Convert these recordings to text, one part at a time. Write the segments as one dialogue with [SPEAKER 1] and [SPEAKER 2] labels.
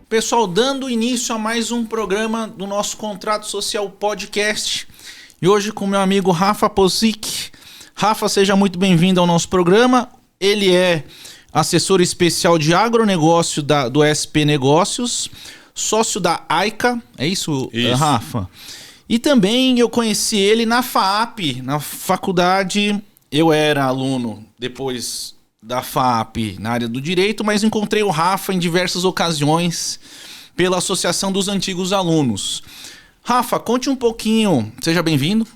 [SPEAKER 1] Pessoal, dando início a mais um programa do nosso Contrato Social Podcast. E hoje com meu amigo Rafa Posic. Rafa, seja muito bem-vindo ao nosso programa. Ele é assessor especial de agronegócio do SP Negócios, sócio da AICA, é isso, Rafa? E também eu conheci ele na FAAP, na faculdade. Eu era aluno depois da FAAP na área do direito, mas encontrei o Rafa em diversas ocasiões pela Associação dos Antigos Alunos. Rafa, conte um pouquinho, seja bem-vindo,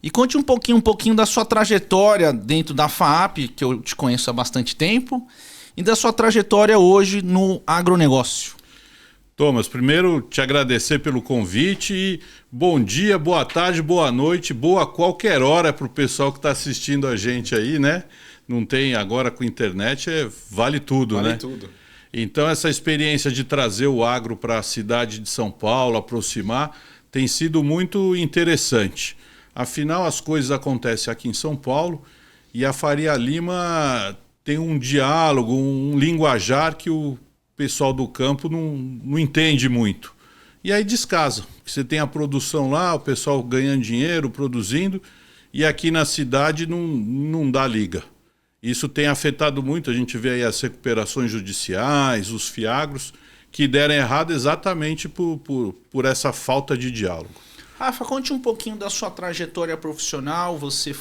[SPEAKER 1] e conte um pouquinho da sua trajetória dentro da FAAP, que eu te conheço há bastante tempo, e da sua trajetória hoje no agronegócio.
[SPEAKER 2] Thomas, primeiro te agradecer pelo convite e bom dia, boa tarde, boa noite, boa qualquer hora para o pessoal que está assistindo a gente aí, né? Não tem agora com internet, vale tudo, né? Vale tudo. Então essa experiência de trazer o agro para a cidade de São Paulo, aproximar, tem sido muito interessante. Afinal, as coisas acontecem aqui em São Paulo e a Faria Lima tem um diálogo, um linguajar que o pessoal do campo não entende muito. E aí descasa. Você tem a produção lá, o pessoal ganhando dinheiro, produzindo, e aqui na cidade não dá liga. Isso tem afetado muito, a gente vê aí as recuperações judiciais, os fiagros, que deram errado exatamente por essa falta de diálogo.
[SPEAKER 1] Rafa, conte um pouquinho da sua trajetória profissional, você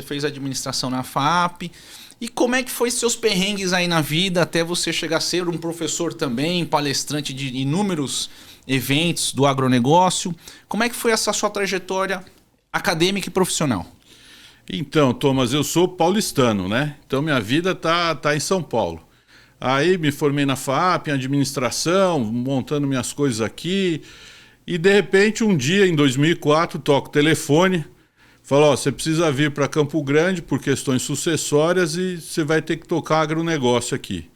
[SPEAKER 1] fez administração na FAAP, e como é que foi seus perrengues aí na vida até você chegar a ser um professor também, palestrante de inúmeros eventos do agronegócio? Como é que foi essa sua trajetória acadêmica e profissional?
[SPEAKER 2] Então, Thomas, eu sou paulistano, né? Então minha vida tá em São Paulo. Aí me formei na FAAP, em administração, montando minhas coisas aqui. E de repente, um dia, em 2004, toco o telefone, falo, ó, você precisa vir para Campo Grande por questões sucessórias e você vai ter que tocar agronegócio aqui.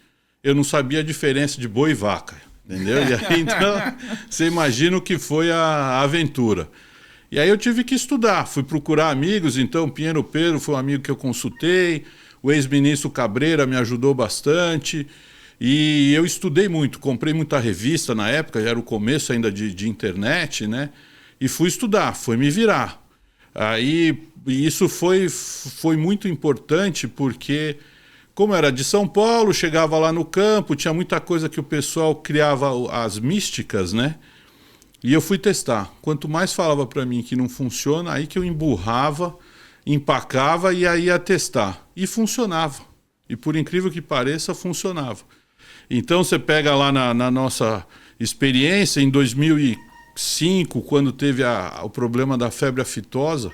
[SPEAKER 2] Eu não sabia a diferença de boi e vaca, entendeu? E aí, então, você imagina o que foi a aventura. E aí eu tive que estudar, fui procurar amigos, então Pinheiro Pedro foi um amigo que eu consultei, o ex-ministro Cabreira me ajudou bastante, e eu estudei muito, comprei muita revista na época, já era o começo ainda de internet, né? E fui estudar, fui me virar. Aí isso foi muito importante porque, como era de São Paulo, chegava lá no campo, tinha muita coisa que o pessoal criava as místicas, né? E eu fui testar. Quanto mais falava para mim que não funciona, aí que eu emburrava, empacava e aí ia testar. E funcionava. E por incrível que pareça, funcionava. Então você pega lá na nossa experiência, em 2005, quando teve o problema da febre aftosa,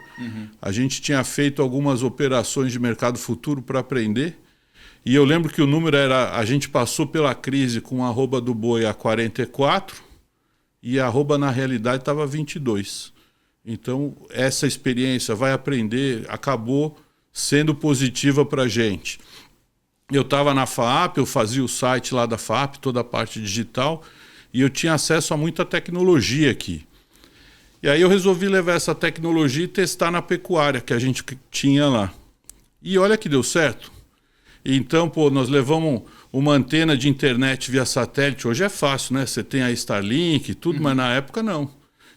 [SPEAKER 2] a gente tinha feito algumas operações de mercado futuro para aprender. E eu lembro que o número era, a gente passou pela crise com a arroba do boi a 44, e a arroba na realidade estava 22. Então essa experiência, vai aprender, acabou sendo positiva para a gente. Eu estava na FAAP, eu fazia o site lá da FAAP, toda a parte digital, e eu tinha acesso a muita tecnologia aqui. E aí eu resolvi levar essa tecnologia e testar na pecuária que a gente tinha lá. E olha que deu certo. Então, nós levamos uma antena de internet via satélite. Hoje é fácil, né? Você tem a Starlink e tudo, mas na época não.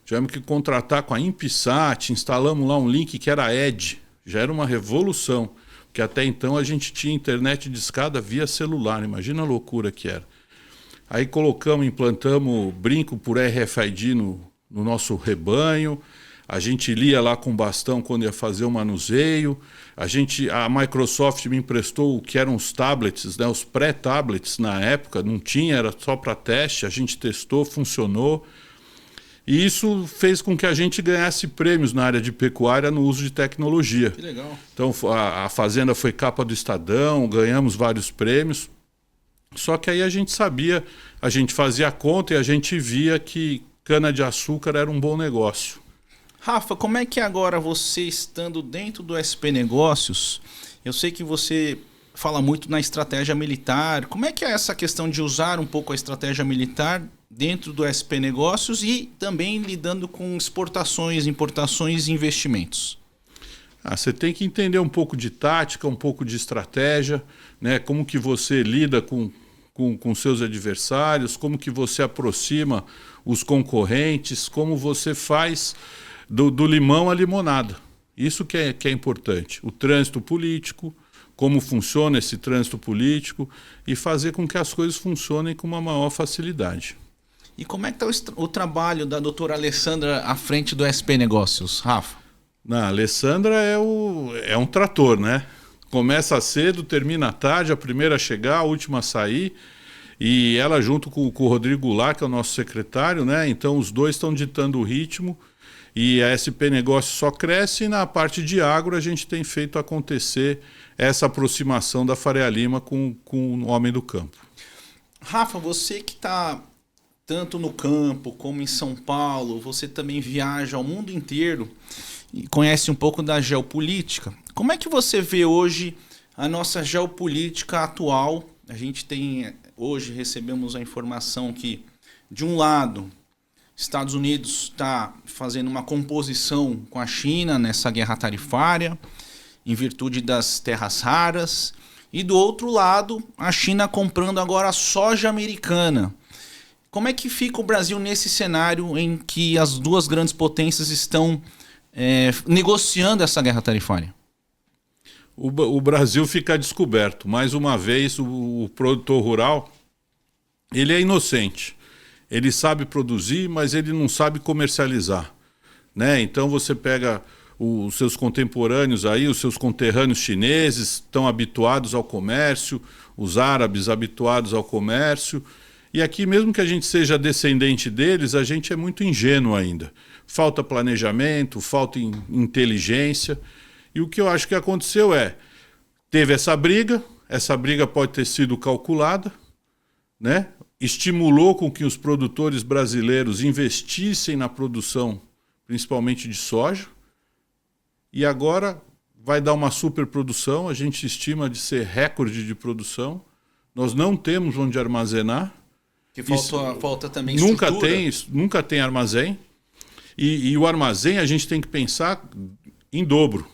[SPEAKER 2] Tivemos que contratar com a InpSat, instalamos lá um link que era EDGE. Já era uma revolução, porque até então a gente tinha internet de escada via celular. Imagina a loucura que era. Aí implantamos brinco por RFID no nosso rebanho. A gente lia lá com bastão quando ia fazer o manuseio. A Microsoft me emprestou o que eram os tablets, né, os pré-tablets na época, não tinha, era só para teste, a gente testou, funcionou. E isso fez com que a gente ganhasse prêmios na área de pecuária no uso de tecnologia.
[SPEAKER 1] Que legal.
[SPEAKER 2] Então a fazenda foi capa do Estadão, ganhamos vários prêmios. Só que aí a gente sabia, a gente fazia a conta e a gente via que cana-de-açúcar era um bom negócio.
[SPEAKER 1] Rafa, como é que agora você estando dentro do SP Negócios, eu sei que você fala muito na estratégia militar, como é que é essa questão de usar um pouco a estratégia militar dentro do SP Negócios e também lidando com exportações, importações e investimentos?
[SPEAKER 2] Você tem que entender um pouco de tática, um pouco de estratégia, né? Como que você lida com seus adversários, como que você aproxima os concorrentes, como você faz do limão à limonada. Isso que é importante. O trânsito político, como funciona esse trânsito político e fazer com que as coisas funcionem com uma maior facilidade.
[SPEAKER 1] E como é que está o trabalho da doutora Alessandra à frente do SP Negócios, Rafa?
[SPEAKER 2] A Alessandra é um trator, né? Começa cedo, termina tarde, a primeira a chegar, a última a sair. E ela junto com o Rodrigo Goulart, que é o nosso secretário, né? Então os dois estão ditando o ritmo. E a SP Negócios só cresce e na parte de agro a gente tem feito acontecer essa aproximação da Faria Lima com o homem do campo.
[SPEAKER 1] Rafa, você que está tanto no campo como em São Paulo, você também viaja ao mundo inteiro e conhece um pouco da geopolítica. Como é que você vê hoje a nossa geopolítica atual? A gente tem, hoje recebemos a informação que, de um lado, Estados Unidos está fazendo uma composição com a China nessa guerra tarifária, em virtude das terras raras, e do outro lado, a China comprando agora soja americana. Como é que fica o Brasil nesse cenário em que as duas grandes potências estão negociando essa guerra tarifária?
[SPEAKER 2] O Brasil fica descoberto. Mais uma vez, o produtor rural, ele é inocente. Ele sabe produzir, mas ele não sabe comercializar, né? Então você pega os seus contemporâneos aí, os seus conterrâneos chineses estão habituados ao comércio, os árabes habituados ao comércio. E aqui, mesmo que a gente seja descendente deles, a gente é muito ingênuo ainda. Falta planejamento, falta inteligência. E o que eu acho que aconteceu teve essa briga pode ter sido calculada, né? Estimulou com que os produtores brasileiros investissem na produção, principalmente de soja, e agora vai dar uma superprodução, a gente estima de ser recorde de produção, nós não temos onde armazenar.
[SPEAKER 1] Que falta também estrutura.
[SPEAKER 2] Nunca tem armazém, e o armazém a gente tem que pensar em dobro,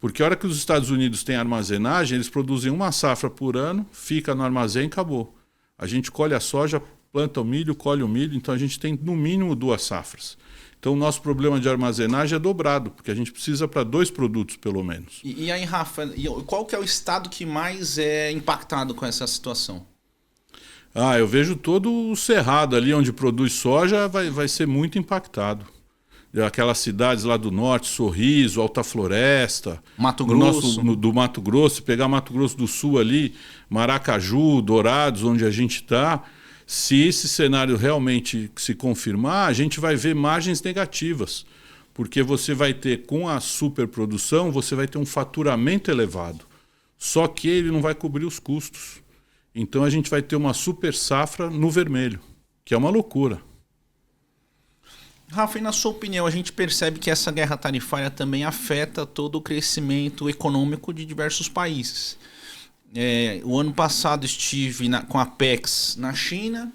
[SPEAKER 2] porque a hora que os Estados Unidos têm armazenagem, eles produzem uma safra por ano, fica no armazém e acabou. A gente colhe a soja, planta o milho, colhe o milho, então a gente tem no mínimo 2 safras. Então o nosso problema de armazenagem é dobrado, porque a gente precisa para 2 produtos pelo menos.
[SPEAKER 1] E aí, Rafa, qual que é o estado que mais é impactado com essa situação?
[SPEAKER 2] Eu vejo todo o Cerrado ali onde produz soja vai ser muito impactado. Aquelas cidades lá do norte, Sorriso, Alta Floresta,
[SPEAKER 1] Mato Grosso.
[SPEAKER 2] Do Mato Grosso, pegar Mato Grosso do Sul ali, Maracaju, Dourados, onde a gente está, se esse cenário realmente se confirmar, a gente vai ver margens negativas, porque você vai ter, com a superprodução, você vai ter um faturamento elevado, só que ele não vai cobrir os custos. Então a gente vai ter uma super safra no vermelho, que é uma loucura.
[SPEAKER 1] Rafa, e na sua opinião, a gente percebe que essa guerra tarifária também afeta todo o crescimento econômico de diversos países. O ano passado estive com a Apex na China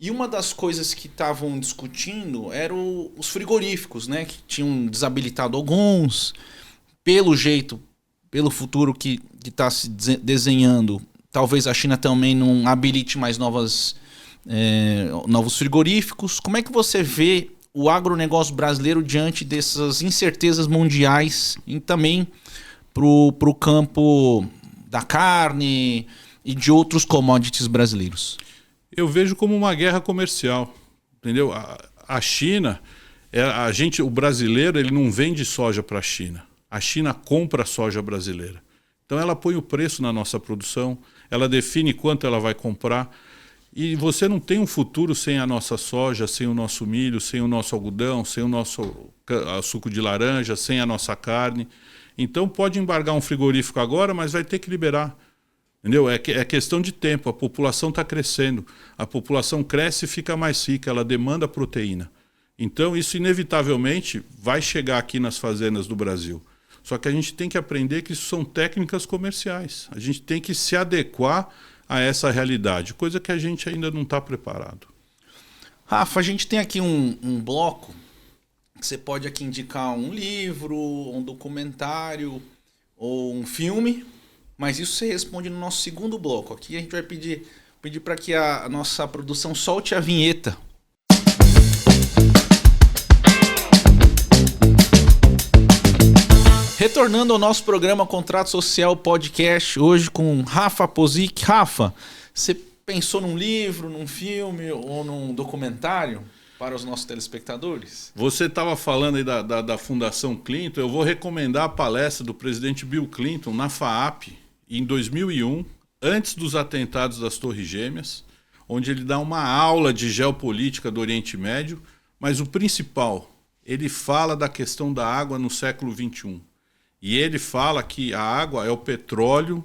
[SPEAKER 1] e uma das coisas que estavam discutindo eram os frigoríficos, né, que tinham desabilitado alguns. Pelo jeito, pelo futuro que está se desenhando, talvez a China também não habilite mais novos frigoríficos. Como é que você vê o agronegócio brasileiro diante dessas incertezas mundiais e também para o campo da carne e de outros commodities brasileiros?
[SPEAKER 2] Eu vejo como uma guerra comercial, entendeu? A China, o brasileiro, ele não vende soja para a China. A China compra a soja brasileira. Então ela põe o preço na nossa produção, ela define quanto ela vai comprar. E você não tem um futuro sem a nossa soja, sem o nosso milho, sem o nosso algodão, sem o nosso suco de laranja, sem a nossa carne. Então pode embargar um frigorífico agora, mas vai ter que liberar. Entendeu? É questão de tempo, a população está crescendo. A população cresce e fica mais rica, ela demanda proteína. Então isso inevitavelmente vai chegar aqui nas fazendas do Brasil. Só que a gente tem que aprender que isso são técnicas comerciais. A gente tem que se adequar a essa realidade, coisa que a gente ainda não está preparado.
[SPEAKER 1] Rafa, a gente tem aqui um bloco que você pode aqui indicar um livro, um documentário ou um filme, mas isso você responde no nosso segundo bloco. Aqui a gente vai pedir para que a nossa produção solte a vinheta. Retornando ao nosso programa Contrato Social Podcast, hoje com Rafa Pozic. Rafa, você pensou num livro, num filme ou num documentário para os nossos telespectadores?
[SPEAKER 2] Você estava falando aí da Fundação Clinton. Eu vou recomendar a palestra do presidente Bill Clinton na FAAP em 2001, antes dos atentados das Torres Gêmeas, onde ele dá uma aula de geopolítica do Oriente Médio, mas o principal, ele fala da questão da água no século XXI. E ele fala que a água é o petróleo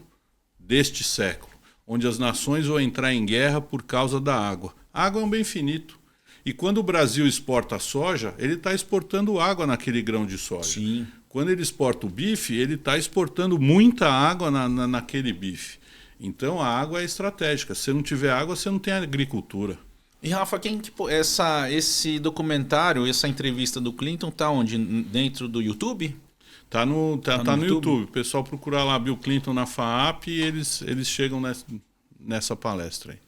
[SPEAKER 2] deste século, onde as nações vão entrar em guerra por causa da água. A água é um bem finito. E quando o Brasil exporta soja, ele está exportando água naquele grão de soja.
[SPEAKER 1] Sim.
[SPEAKER 2] Quando ele exporta o bife, ele está exportando muita água naquele bife. Então a água é estratégica. Se não tiver água, você não tem agricultura.
[SPEAKER 1] E Rafa, esse documentário, essa entrevista do Clinton tá onde? Dentro do YouTube?
[SPEAKER 2] Tá no YouTube. O pessoal procurar lá Bill Clinton na FAAP e eles chegam nessa palestra aí.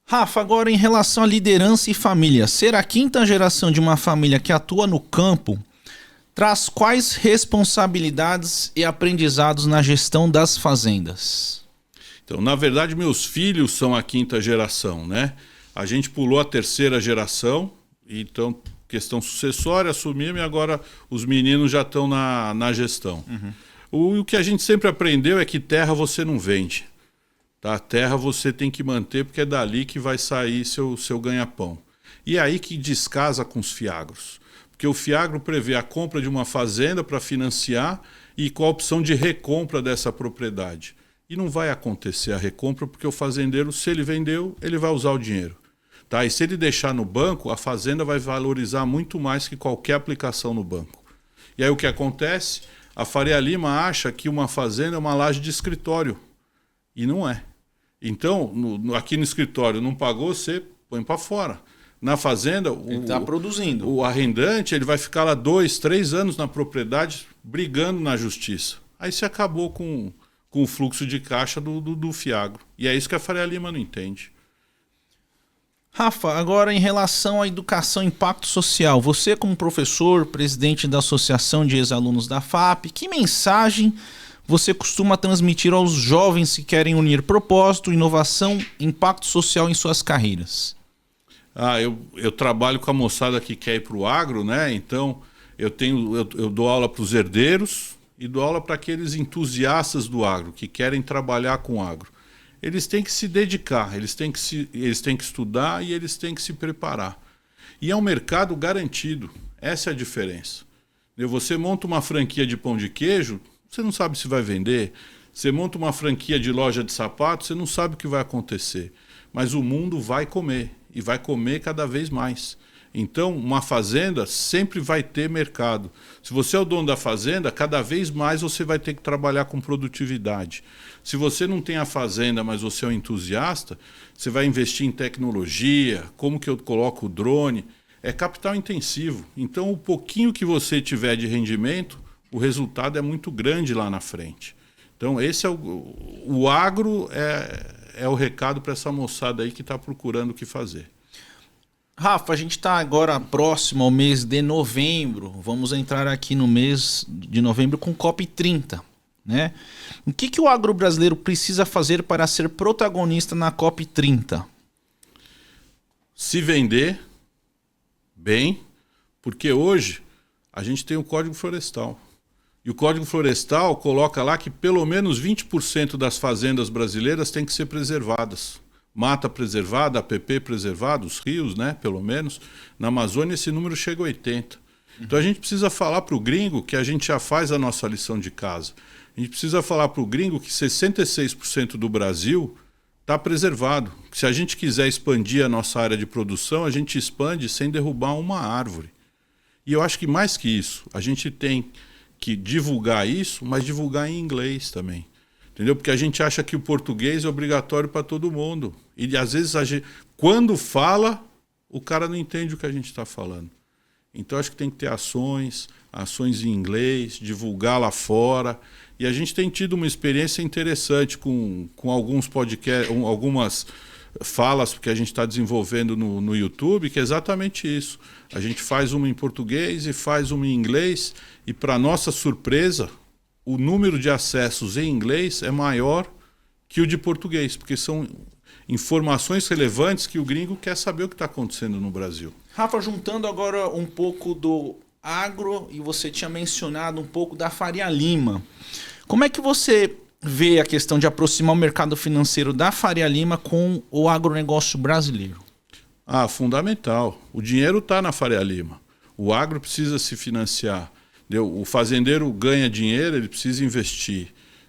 [SPEAKER 1] Rafa, agora em relação à liderança e família, ser a quinta geração de uma família que atua no campo traz quais responsabilidades e aprendizados na gestão das fazendas?
[SPEAKER 2] Então, na verdade, meus filhos são a quinta geração, né? A gente pulou a terceira geração, então questão sucessória, assumimos e agora os meninos já estão na gestão. Uhum. O que a gente sempre aprendeu é que terra você não vende. Tá? Terra você tem que manter porque é dali que vai sair seu ganha-pão. E é aí que descasa com os fiagros. Porque o fiagro prevê a compra de uma fazenda para financiar e com a opção de recompra dessa propriedade. E não vai acontecer a recompra porque o fazendeiro, se ele vendeu, ele vai usar o dinheiro. Tá? E se ele deixar no banco, a fazenda vai valorizar muito mais que qualquer aplicação no banco. E aí o que acontece? A Faria Lima acha que uma fazenda é uma laje de escritório. E não é. Então, aqui no escritório não pagou, você põe para fora. Na fazenda,
[SPEAKER 1] ele está produzindo.
[SPEAKER 2] O arrendante ele vai ficar lá 2, 3 anos na propriedade brigando na justiça. Aí você acabou com o fluxo de caixa do fiagro. E é isso que a Faria Lima não entende.
[SPEAKER 1] Rafa, agora em relação à educação e impacto social, você como professor, presidente da Associação de Ex-Alunos da FAAP, que mensagem você costuma transmitir aos jovens que querem unir propósito, inovação e impacto social em suas carreiras?
[SPEAKER 2] Eu trabalho com a moçada que quer ir para o agro, né? Então eu dou aula para os herdeiros e dou aula para aqueles entusiastas do agro, que querem trabalhar com agro. Eles têm que se dedicar, eles têm que estudar e eles têm que se preparar. E é um mercado garantido, essa é a diferença. Você monta uma franquia de pão de queijo, você não sabe se vai vender. Você monta uma franquia de loja de sapato, você não sabe o que vai acontecer. Mas o mundo vai comer, e vai comer cada vez mais. Então, uma fazenda sempre vai ter mercado. Se você é o dono da fazenda, cada vez mais você vai ter que trabalhar com produtividade. Se você não tem a fazenda, mas você é um entusiasta, você vai investir em tecnologia, como que eu coloco o drone. É capital intensivo. Então, o pouquinho que você tiver de rendimento, o resultado é muito grande lá na frente. Então, esse é o agro é o recado para essa moçada aí que está procurando o que fazer.
[SPEAKER 1] Rafa, a gente está agora próximo ao mês de novembro. Vamos entrar aqui no mês de novembro com COP30. Né? O que o agro brasileiro precisa fazer para ser protagonista na COP30?
[SPEAKER 2] Se vender bem, porque hoje a gente tem o Código Florestal. E o Código Florestal coloca lá que pelo menos 20% das fazendas brasileiras têm que ser preservadas. Mata preservada, APP preservada, os rios, né, pelo menos. Na Amazônia esse número chega a 80%. Então a gente precisa falar para o gringo que a gente já faz a nossa lição de casa. A gente precisa falar para o gringo que 66% do Brasil está preservado. Que se a gente quiser expandir a nossa área de produção, a gente expande sem derrubar uma árvore. E eu acho que mais que isso, a gente tem que divulgar isso, mas divulgar em inglês também. Entendeu? Porque a gente acha que o português é obrigatório para todo mundo. E às vezes, quando fala, o cara não entende o que a gente está falando. Então acho que tem que ter ações em inglês, divulgar lá fora. E a gente tem tido uma experiência interessante com alguns podcasts, algumas falas que a gente está desenvolvendo no YouTube, que é exatamente isso. A gente faz uma em português e faz uma em inglês, e para nossa surpresa, o número de acessos em inglês é maior que o de português, porque são informações relevantes que o gringo quer saber o que está acontecendo no Brasil.
[SPEAKER 1] Rafa, juntando agora um pouco do agro, e você tinha mencionado um pouco da Faria Lima. Como é que você vê a questão de aproximar o mercado financeiro da Faria Lima com o agronegócio brasileiro?
[SPEAKER 2] Fundamental. O dinheiro está na Faria Lima. O agro precisa se financiar. O fazendeiro ganha dinheiro, ele precisa investir.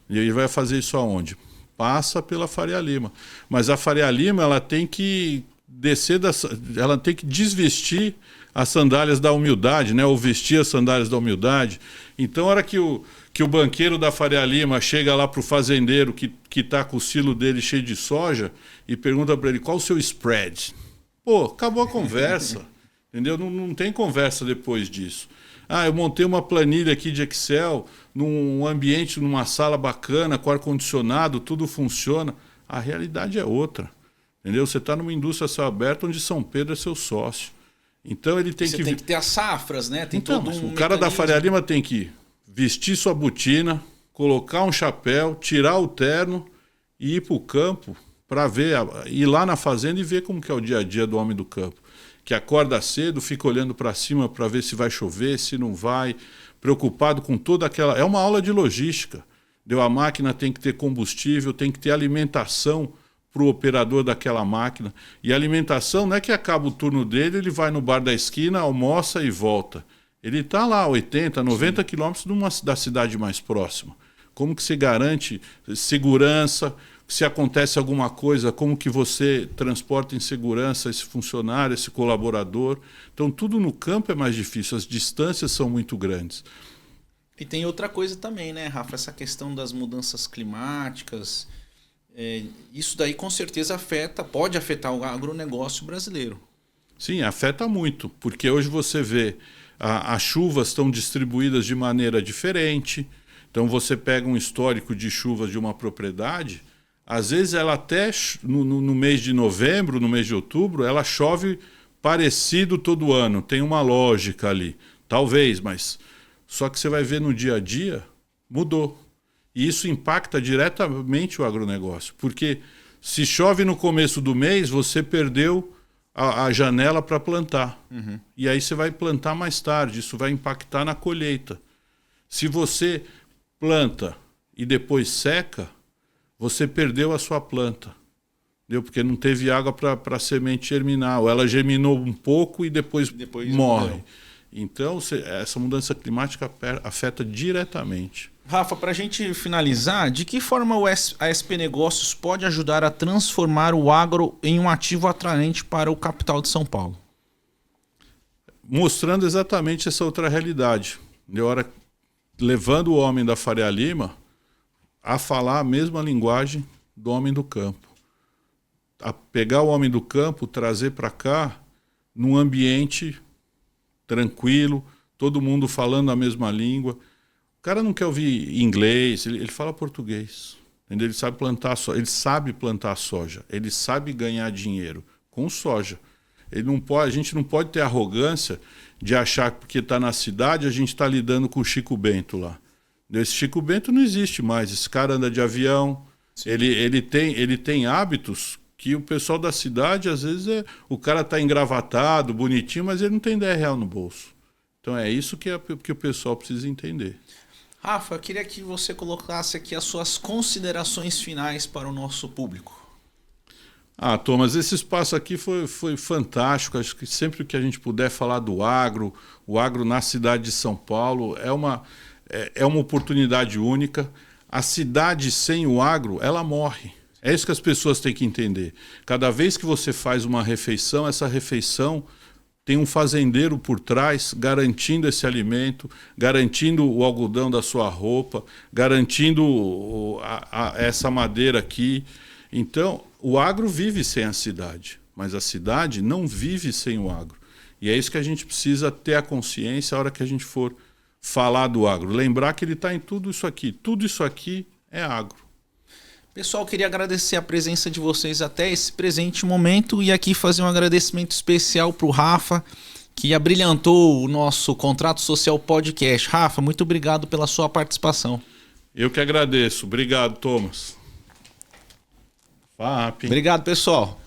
[SPEAKER 2] E ele vai fazer isso aonde? Passa pela Faria Lima. Mas a Faria Lima, ela tem que ela tem que desvestir as sandálias da humildade, né? Ou vestir as sandálias da humildade. Então, a hora que o banqueiro da Faria Lima chega lá para o fazendeiro que está com o silo dele cheio de soja e pergunta para ele qual o seu spread. Pô, acabou a conversa. Entendeu? Não tem conversa depois disso. Eu montei uma planilha aqui de Excel, num ambiente, numa sala bacana, com ar-condicionado, tudo funciona. A realidade é outra. Entendeu? Você está numa indústria a céu aberto onde São Pedro é seu sócio. Então ele tem
[SPEAKER 1] tem que ter as safras, né? Tem
[SPEAKER 2] então,
[SPEAKER 1] todo um
[SPEAKER 2] o cara da Faria Lima tem que vestir sua botina, colocar um chapéu, tirar o terno e ir para o campo para ir lá na fazenda e ver como que é o dia a dia do homem do campo. Que acorda cedo, fica olhando para cima para ver se vai chover, se não vai, preocupado com toda aquela... É uma aula de logística. A máquina tem que ter combustível, tem que ter alimentação para o operador daquela máquina. E a alimentação não é que acaba o turno dele, ele vai no bar da esquina, almoça e volta. Ele está lá 80, 90 quilômetros da cidade mais próxima. Como que se garante segurança? Se acontece alguma coisa, como que você transporta em segurança esse funcionário, esse colaborador? Então, tudo no campo é mais difícil, as distâncias são muito grandes.
[SPEAKER 1] E tem outra coisa também, né, Rafa? Essa questão das mudanças climáticas, isso daí com certeza pode afetar o agronegócio brasileiro.
[SPEAKER 2] Sim, afeta muito, porque hoje você vê as chuvas estão distribuídas de maneira diferente. Então, você pega um histórico de chuvas de uma propriedade... Às vezes ela até no mês de novembro, no mês de outubro, ela chove parecido todo ano. Tem uma lógica ali. Talvez, mas só que você vai ver no dia a dia, mudou. E isso impacta diretamente o agronegócio. Porque se chove no começo do mês, você perdeu a janela para plantar. Uhum. E aí você vai plantar mais tarde. Isso vai impactar na colheita. Se você planta e depois seca, você perdeu a sua planta, entendeu? Porque não teve água para a semente germinar, ou ela germinou um pouco e depois morre. Morreu. Então, essa mudança climática afeta diretamente.
[SPEAKER 1] Rafa, para a gente finalizar, de que forma a SP Negócios pode ajudar a transformar o agro em um ativo atraente para o capital de São Paulo?
[SPEAKER 2] Mostrando exatamente essa outra realidade. Levando o homem da Faria Lima a falar a mesma linguagem do homem do campo. A pegar o homem do campo, trazer para cá, num ambiente tranquilo, todo mundo falando a mesma língua. O cara não quer ouvir inglês, ele fala português. Entendeu? Ele sabe plantar soja, ele sabe ganhar dinheiro com soja. A gente não pode ter arrogância de achar que porque está na cidade a gente está lidando com o Chico Bento lá. Esse Chico Bento não existe mais. Esse cara anda de avião, ele tem hábitos que o pessoal da cidade, às vezes, o cara está engravatado, bonitinho, mas ele não tem R$10 no bolso. Então é isso que o pessoal precisa entender.
[SPEAKER 1] Rafa, eu queria que você colocasse aqui as suas considerações finais para o nosso público.
[SPEAKER 2] Thomas, esse espaço aqui foi fantástico. Acho que sempre que a gente puder falar do agro, o agro na cidade de São Paulo, é uma oportunidade única. A cidade sem o agro, ela morre. É isso que as pessoas têm que entender. Cada vez que você faz uma refeição, essa refeição tem um fazendeiro por trás garantindo esse alimento, garantindo o algodão da sua roupa, garantindo essa madeira aqui. Então, o agro vive sem a cidade. mas a cidade não vive sem o agro. E é isso que a gente precisa ter a consciência a hora que a gente for falar do agro. Lembrar que ele está em tudo isso aqui. Tudo isso aqui é agro.
[SPEAKER 1] Pessoal, queria agradecer a presença de vocês até esse presente momento e aqui fazer um agradecimento especial para o Rafa, que abrilhantou o nosso Contrato Social Podcast. Rafa, muito obrigado pela sua participação.
[SPEAKER 2] Eu que agradeço. Obrigado, Thomas. FAAP.
[SPEAKER 1] Obrigado, pessoal.